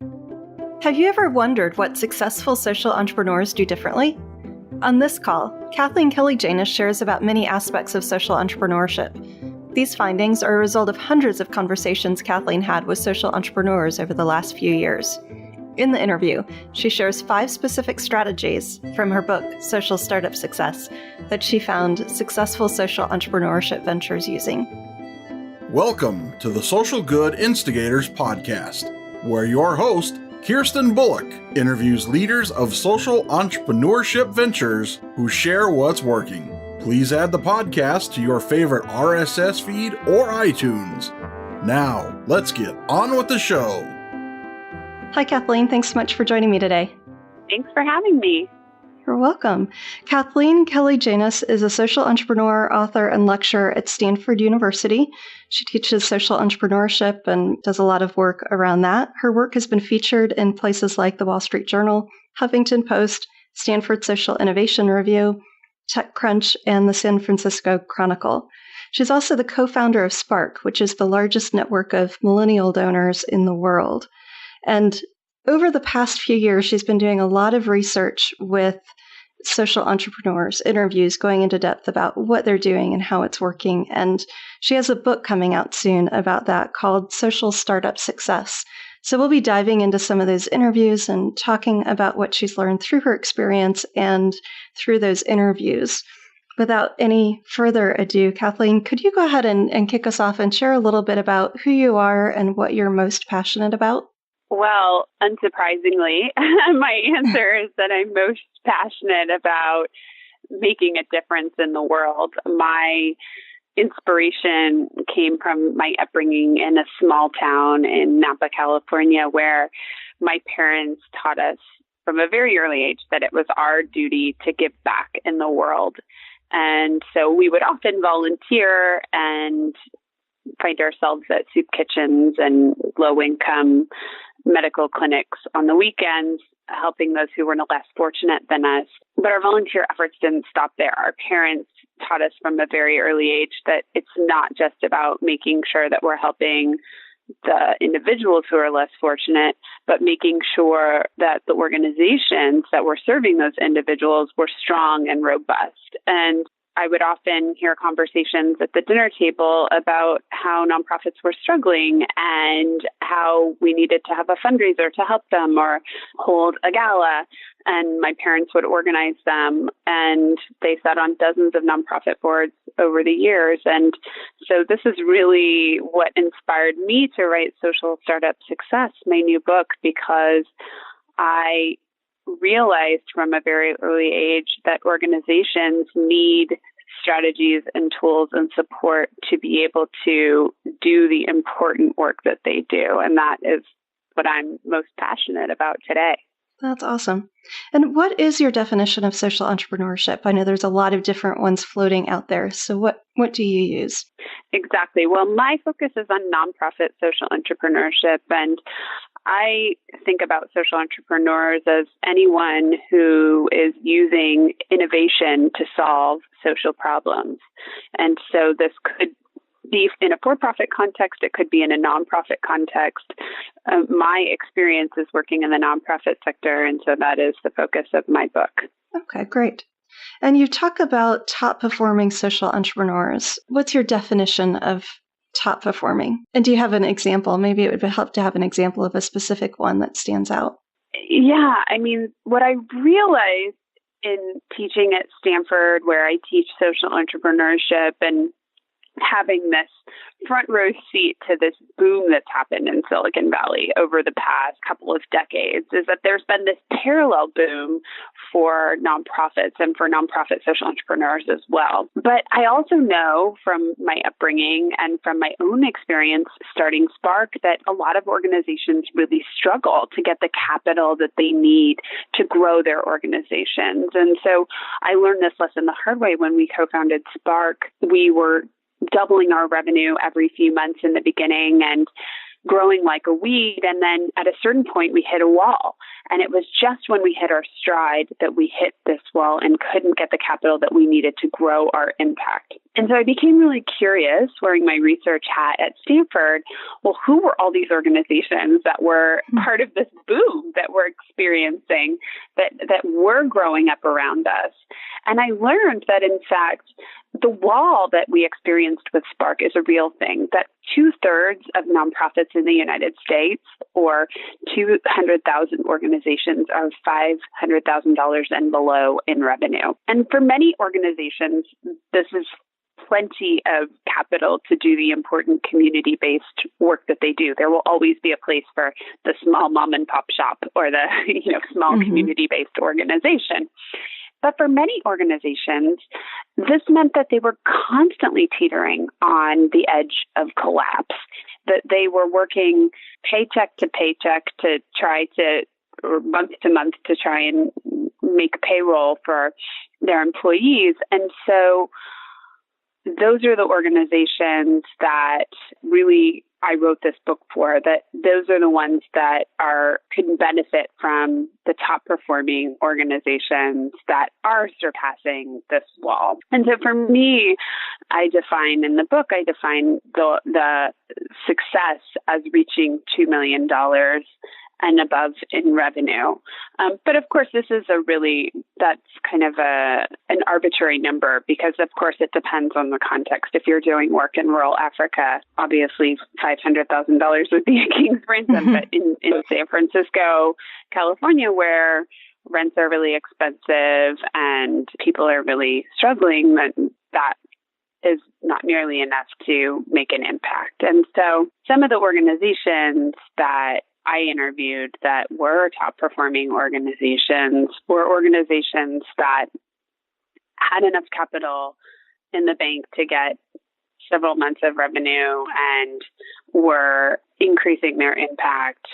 Have you ever wondered what successful social entrepreneurs do differently? On this call, Kathleen Janus shares about many aspects of social entrepreneurship. These findings are a result of hundreds of conversations Kathleen had with social entrepreneurs over the last few years. In the interview, she shares 5 specific strategies from her book, Social Startup Success, that she found successful social entrepreneurship ventures using. Welcome to the Social Good Instigators Podcast, where your host, Kirsten Bullock, interviews leaders of social entrepreneurship ventures who share what's working. Please add the podcast to your favorite RSS feed or iTunes. Now, let's get on with the show. Hi, Kathleen. Thanks so much for joining me today. Thanks for having me. You're welcome. Kathleen Janus is a social entrepreneur, author, and lecturer at Stanford University. She teaches social entrepreneurship and does a lot of work around that. Her work has been featured in places like the Wall Street Journal, Huffington Post, Stanford Social Innovation Review, TechCrunch, and the San Francisco Chronicle. She's also the co-founder of Spark, which is the largest network of millennial donors in the world. And over the past few years, she's been doing a lot of research with social entrepreneurs, interviews, going into depth about what they're doing and how it's working. And she has a book coming out soon about that called Social Startup Success. So we'll be diving into some of those interviews and talking about what she's learned through her experience and through those interviews. Without any further ado, Kathleen, could you go ahead and kick us off and share a little bit about who you are and what you're most passionate about? Well, unsurprisingly, my answer is that I'm most passionate about making a difference in the world. My inspiration came from my upbringing in a small town in Napa, California, where my parents taught us from a very early age that it was our duty to give back in the world. And so we would often volunteer and find ourselves at soup kitchens and low-income medical clinics on the weekends, helping those who were less fortunate than us. But our volunteer efforts didn't stop there. Our parents taught us from a very early age that it's not just about making sure that we're helping the individuals who are less fortunate, but making sure that the organizations that were serving those individuals were strong and robust. And I would often hear conversations at the dinner table about how nonprofits were struggling and how we needed to have a fundraiser to help them or hold a gala. And my parents would organize them, and they sat on dozens of nonprofit boards over the years. And so this is really what inspired me to write Social Startup Success, my new book, because I realized from a very early age that organizations need strategies and tools and support to be able to do the important work that they do. And that is what I'm most passionate about today. That's awesome. And what is your definition of social entrepreneurship? I know there's a lot of different ones floating out there. So what do you use? Exactly. Well, my focus is on nonprofit social entrepreneurship. And I think about social entrepreneurs as anyone who is using innovation to solve social problems. And so this could be in a for-profit context. It could be in a nonprofit context. My experience is working in the nonprofit sector, and so that is the focus of my book. Okay, great. And you talk about top-performing social entrepreneurs. What's your definition of top performing? And do you have an example? Maybe it would help to have an example of a specific one that stands out. Yeah, I mean, what I realized in teaching at Stanford, where I teach social entrepreneurship and having this front row seat to this boom that's happened in Silicon Valley over the past couple of decades, is that there's been this parallel boom for nonprofits and for nonprofit social entrepreneurs as well. But I also know from my upbringing and from my own experience starting Spark that a lot of organizations really struggle to get the capital that they need to grow their organizations. And so I learned this lesson the hard way when we co-founded Spark. We were doubling our revenue every few months in the beginning, and growing like a weed. And then at a certain point, we hit a wall. And it was just when we hit our stride that we hit this wall and couldn't get the capital that we needed to grow our impact. And so I became really curious, wearing my research hat at Stanford, well, who were all these organizations that were part of this boom that we're experiencing, that were growing up around us? And I learned that, in fact, the wall that we experienced with Spark is a real thing, that 2/3 of nonprofits in the United States, or 200,000 organizations, are $500,000 and below in revenue. And for many organizations, this is plenty of capital to do the important community-based work that they do. There will always be a place for the small mom and pop shop or the small community-based organization. But for many organizations, this meant that they were constantly teetering on the edge of collapse, that they were working paycheck to paycheck to try to, or month to month, to try and make payroll for their employees. And so those are the organizations that really I wrote this book for, that those are the ones that could benefit from the top performing organizations that are surpassing this wall. And so for me, I define the success as reaching $2 million and above in revenue. But of course, that's kind of an arbitrary number, because of course it depends on the context. If you're doing work in rural Africa, obviously $500,000 would be a king's ransom. But in San Francisco, California, where rents are really expensive and people are really struggling, that is not nearly enough to make an impact. And so some of the organizations that I interviewed that were top performing organizations were organizations that had enough capital in the bank to get several months of revenue and were increasing their impact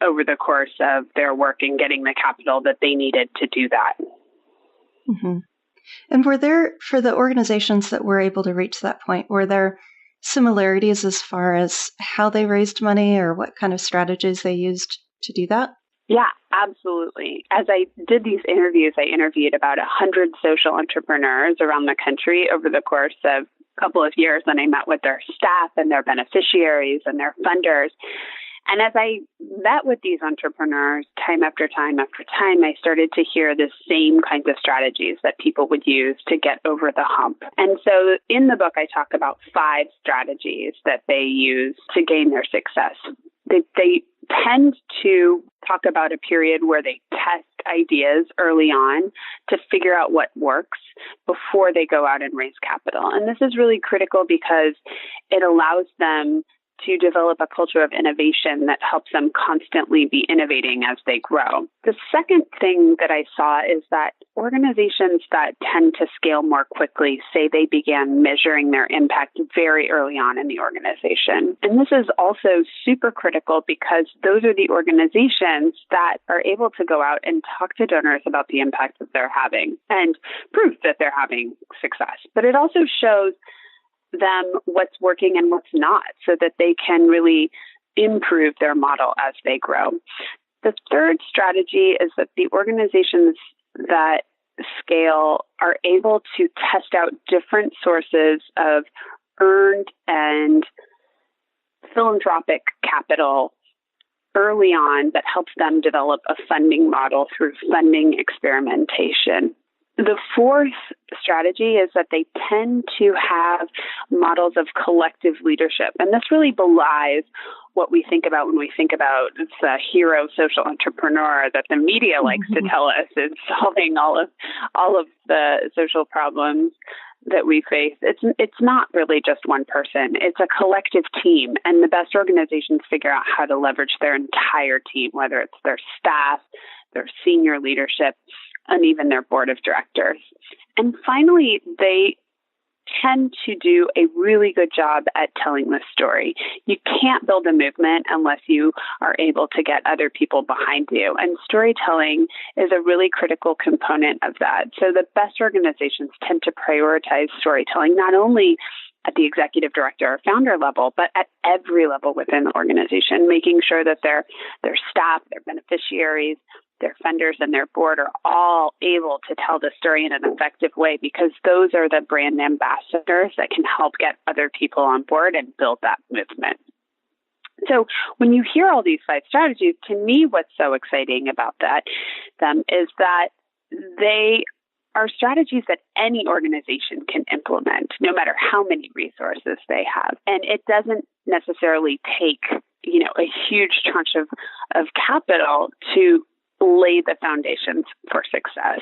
over the course of their work and getting the capital that they needed to do that. Mm-hmm. And were there, for the organizations that were able to reach that point, were there similarities as far as how they raised money or what kind of strategies they used to do that? Yeah, absolutely. As I did these interviews, I interviewed about 100 social entrepreneurs around the country over the course of a couple of years, and I met with their staff and their beneficiaries and their funders. And as I met with these entrepreneurs time after time after time, I started to hear the same kinds of strategies that people would use to get over the hump. And so in the book, I talk about 5 strategies that they use to gain their success. They tend to talk about a period where they test ideas early on to figure out what works before they go out and raise capital. And this is really critical because it allows them to develop a culture of innovation that helps them constantly be innovating as they grow. The second thing that I saw is that organizations that tend to scale more quickly say they began measuring their impact very early on in the organization. And this is also super critical because those are the organizations that are able to go out and talk to donors about the impact that they're having and prove that they're having success. But it also shows them what's working and what's not, so that they can really improve their model as they grow. The third strategy is that the organizations that scale are able to test out different sources of earned and philanthropic capital early on that helps them develop a funding model through funding experimentation. The fourth strategy is that they tend to have models of collective leadership. And this really belies what we think about when we think about the hero social entrepreneur that the media likes to tell us is solving all of the social problems that we face. It's not really just one person. It's a collective team. And the best organizations figure out how to leverage their entire team, whether it's their staff, their senior leadership, and even their board of directors. And finally, they tend to do a really good job at telling the story. You can't build a movement unless you are able to get other people behind you. And storytelling is a really critical component of that. So the best organizations tend to prioritize storytelling, not only at the executive director or founder level, but at every level within the organization, making sure that their staff, their beneficiaries, their funders, and their board are all able to tell the story in an effective way, because those are the brand ambassadors that can help get other people on board and build that movement. So when you hear all these 5 strategies, to me, what's so exciting about them is that they are strategies that any organization can implement, no matter how many resources they have. And it doesn't necessarily take, a huge tranche of capital to lay the foundations for success.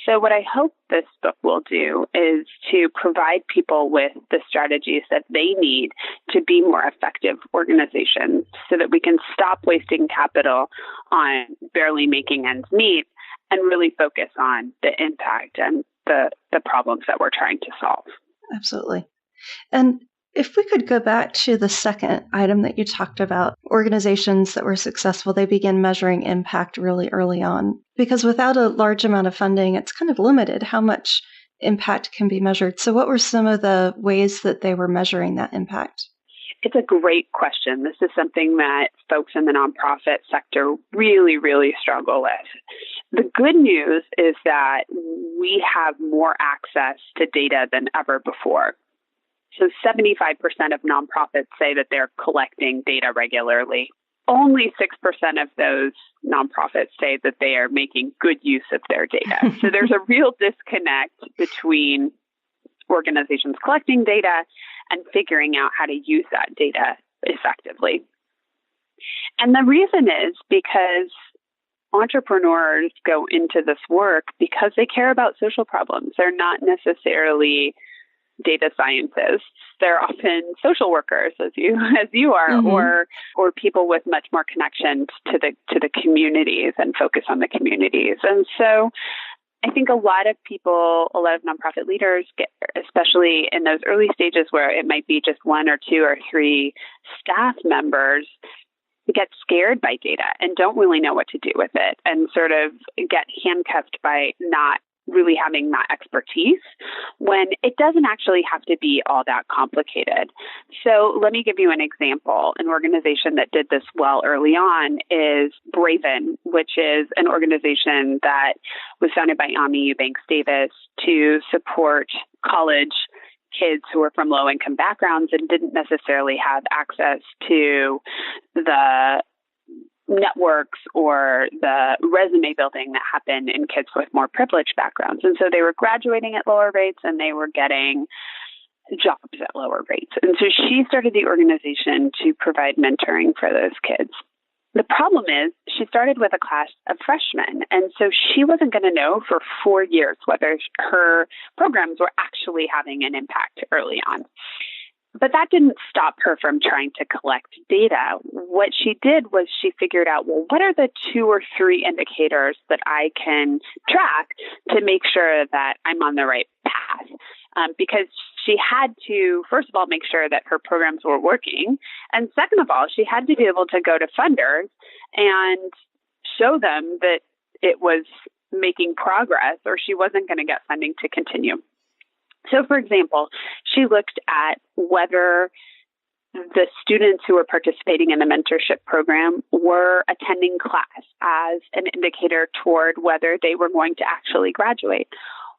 So what I hope this book will do is to provide people with the strategies that they need to be more effective organizations, so that we can stop wasting capital on barely making ends meet and really focus on the impact and the problems that we're trying to solve. Absolutely. And if we could go back to the second item that you talked about, organizations that were successful, they begin measuring impact really early on. Because without a large amount of funding, it's kind of limited how much impact can be measured. So what were some of the ways that they were measuring that impact? It's a great question. This is something that folks in the nonprofit sector really, really struggle with. The good news is that we have more access to data than ever before. So 75% of nonprofits say that they're collecting data regularly. Only 6% of those nonprofits say that they are making good use of their data. So there's a real disconnect between organizations collecting data and figuring out how to use that data effectively. And the reason is because entrepreneurs go into this work because they care about social problems. They're not necessarily data scientists. They're often social workers, as you are, mm-hmm. or people with much more connections to the communities and focus on the communities. And so I think a lot of nonprofit leaders get, especially in those early stages where it might be just 1 or 2 or 3 staff members, get scared by data and don't really know what to do with it, and sort of get handcuffed by not really having that expertise, when it doesn't actually have to be all that complicated. So let me give you an example. An organization that did this well early on is Braven, which is an organization that was founded by Ami Eubanks Davis to support college kids who were from low-income backgrounds and didn't necessarily have access to the networks or the resume building that happened in kids with more privileged backgrounds. And so they were graduating at lower rates and they were getting jobs at lower rates. And so she started the organization to provide mentoring for those kids. The problem is she started with a class of freshmen, and so she wasn't going to know for 4 years whether her programs were actually having an impact early on. But that didn't stop her from trying to collect data. What she did was she figured out, well, what are the 2 or 3 indicators that I can track to make sure that I'm on the right path? Because she had to, first of all, make sure that her programs were working. And second of all, she had to be able to go to funders and show them that it was making progress, or she wasn't going to get funding to continue. So, for example, she looked at whether the students who were participating in the mentorship program were attending class as an indicator toward whether they were going to actually graduate.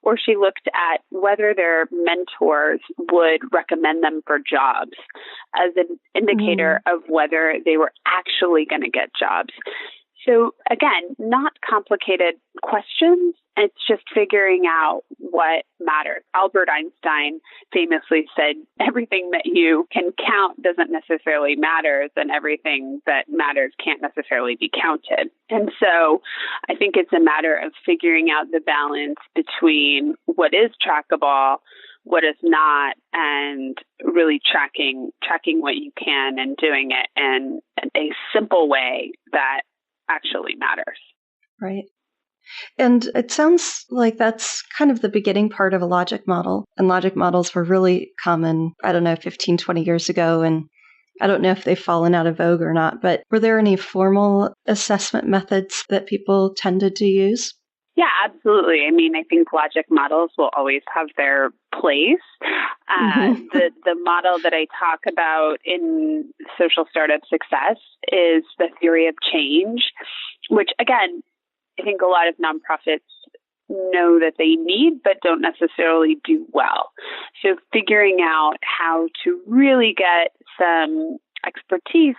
Or she looked at whether their mentors would recommend them for jobs as an indicator of whether they were actually going to get jobs. So again, not complicated questions. It's just figuring out what matters. Albert Einstein famously said, everything that you can count doesn't necessarily matter, and everything that matters can't necessarily be counted. And so I think it's a matter of figuring out the balance between what is trackable, what is not, and really tracking what you can and doing it in a simple way that actually matters. Right. And it sounds like that's kind of the beginning part of a logic model. And logic models were really common, 15, 20 years ago. And I don't know if they've fallen out of vogue or not, but were there any formal assessment methods that people tended to use? Yeah, absolutely. I mean, I think logic models will always have their place. The model that I talk about in social startup success is the theory of change, which again, I think a lot of nonprofits know that they need, but don't necessarily do well. So figuring out how to really get some expertise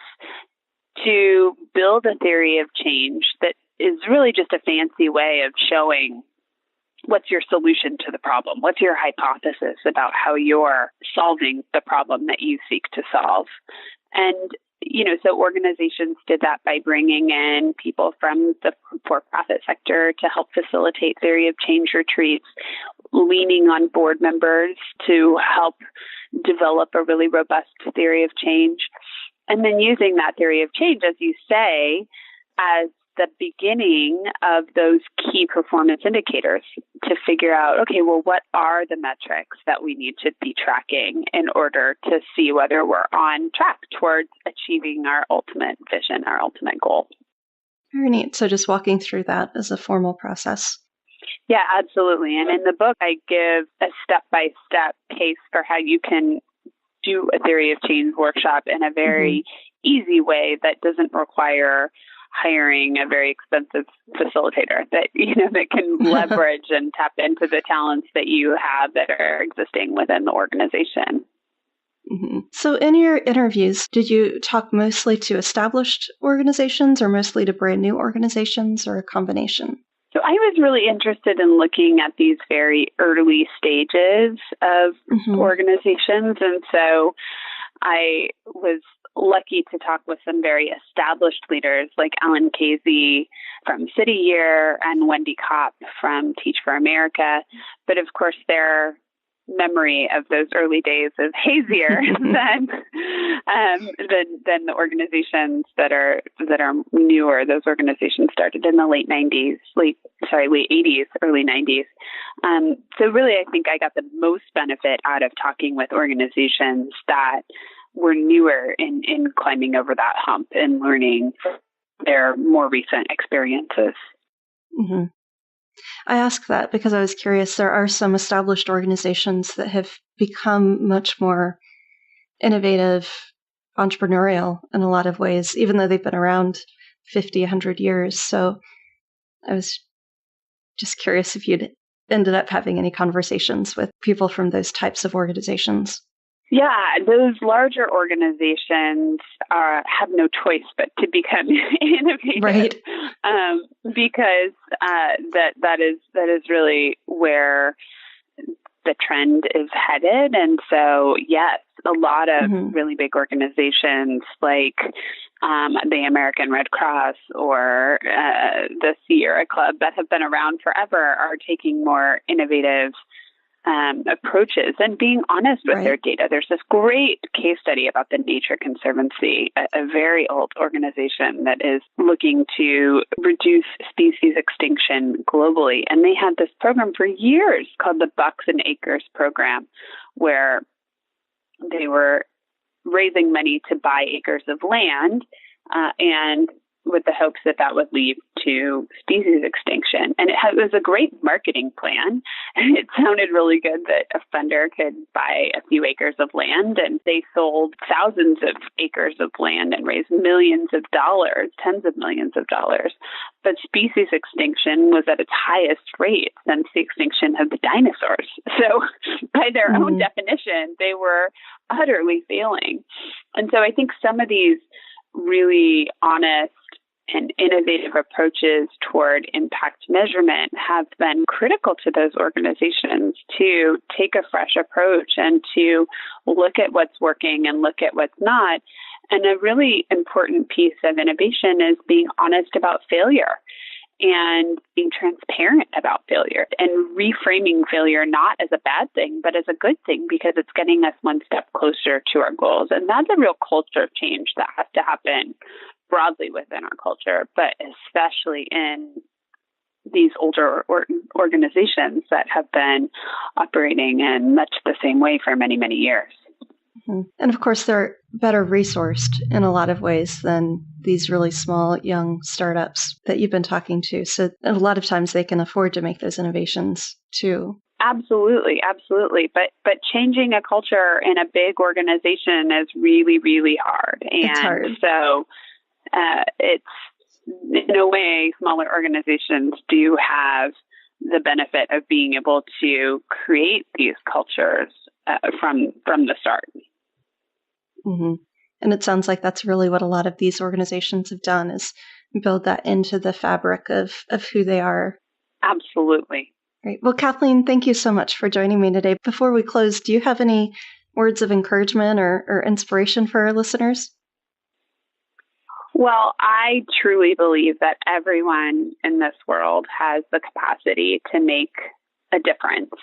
to build a theory of change that is really just a fancy way of showing what's your solution to the problem, what's your hypothesis about how you're solving the problem that you seek to solve. And so organizations did that by bringing in people from the for-profit sector to help facilitate theory of change retreats, leaning on board members to help develop a really robust theory of change, and then using that theory of change, as you say, as the beginning of those key performance indicators to figure out, okay, well, what are the metrics that we need to be tracking in order to see whether we're on track towards achieving our ultimate vision, our ultimate goal. Very neat. So just walking through that as a formal process. Yeah, absolutely. And in the book, I give a step-by-step case for how you can do a theory of change workshop in a very easy way that doesn't require hiring a very expensive facilitator, that that can leverage and tap into the talents that you have that are existing within the organization. So in your interviews, did you talk mostly to established organizations or mostly to brand new organizations, or a combination? So I was really interested in looking at these very early stages of organizations. And so I was lucky to talk with some very established leaders like Ellen Casey from City Year and Wendy Kopp from Teach for America. But of course, their memory of those early days is hazier than the organizations that are newer. Those organizations started in the late 80s, early 90s. So really, I think I got the most benefit out of talking with organizations that were newer in climbing over that hump and learning their more recent experiences. I ask that because I was curious. There are some established organizations that have become much more innovative, entrepreneurial in a lot of ways, even though they've been around 50, 100 years. So I was just curious if you'd ended up having any conversations with people from those types of organizations. Yeah, those larger organizations have no choice but to become innovative, right? Because that is really where the trend is headed. And so, yes, a lot of really big organizations like the American Red Cross or the Sierra Club that have been around forever are taking more innovative approaches and being honest with their data. There's this great case study about the Nature Conservancy, a very old organization that is looking to reduce species extinction globally. And they had this program for years called the Bucks and Acres program, where they were raising money to buy acres of land and with the hopes that that would lead to species extinction. And it was a great marketing plan. It sounded really good that a funder could buy a few acres of land, and they sold thousands of acres of land and raised millions of dollars, tens of millions of dollars. But species extinction was at its highest rate since the extinction of the dinosaurs. So by their own definition, they were utterly failing. And so I think some of these really honest and innovative approaches toward impact measurement have been critical to those organizations to take a fresh approach and to look at what's working and look at what's not. And a really important piece of innovation is being honest about failure and being transparent about failure and reframing failure not as a bad thing, but as a good thing, because it's getting us one step closer to our goals. And that's a real culture change that has to happen broadly within our culture, but especially in these older organizations that have been operating in much the same way for many, many years. And of course, they're better resourced in a lot of ways than these really small, young startups that you've been talking to. So a lot of times they can afford to make those innovations too. Absolutely, absolutely. But changing a culture in a big organization is really, really hard. And it's hard. So it's, in a way, smaller organizations do have the benefit of being able to create these cultures from the start. Mm-hmm. And it sounds like that's really what a lot of these organizations have done, is build that into the fabric of who they are. Absolutely. Great. Well, Kathleen, thank you so much for joining me today. Before we close, do you have any words of encouragement or inspiration for our listeners? Well, I truly believe that everyone in this world has the capacity to make a difference,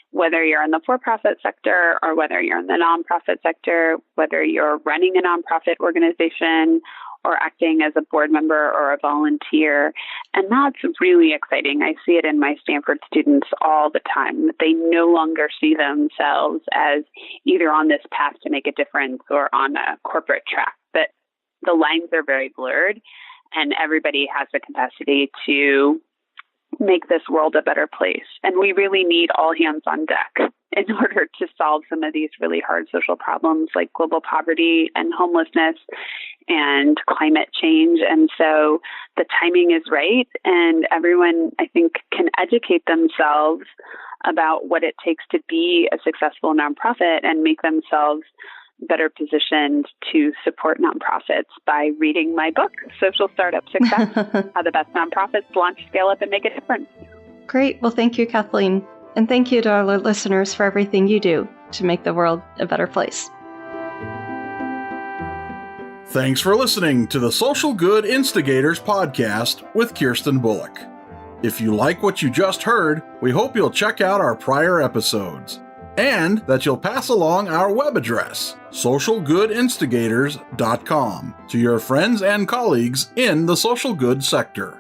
whether you're in the for-profit sector or whether you're in the nonprofit sector, whether you're running a nonprofit organization or acting as a board member or a volunteer. And that's really exciting. I see it in my Stanford students all the time, that they no longer see themselves as either on this path to make a difference or on a corporate track, that the lines are very blurred and everybody has the capacity to make this world a better place. And we really need all hands on deck in order to solve some of these really hard social problems like global poverty and homelessness and climate change. And so the timing is right. And everyone, I think, can educate themselves about what it takes to be a successful nonprofit and make themselves better positioned to support nonprofits by reading my book, Social Startup Success, How the Best Nonprofits Launch, Scale Up, and Make a Difference. Great. Well, thank you, Kathleen. And thank you to our listeners for everything you do to make the world a better place. Thanks for listening to the Social Good Instigators podcast with Kirsten Bullock. If you like what you just heard, we hope you'll check out our prior episodes, and that you'll pass along our web address, socialgoodinstigators.com, to your friends and colleagues in the social good sector.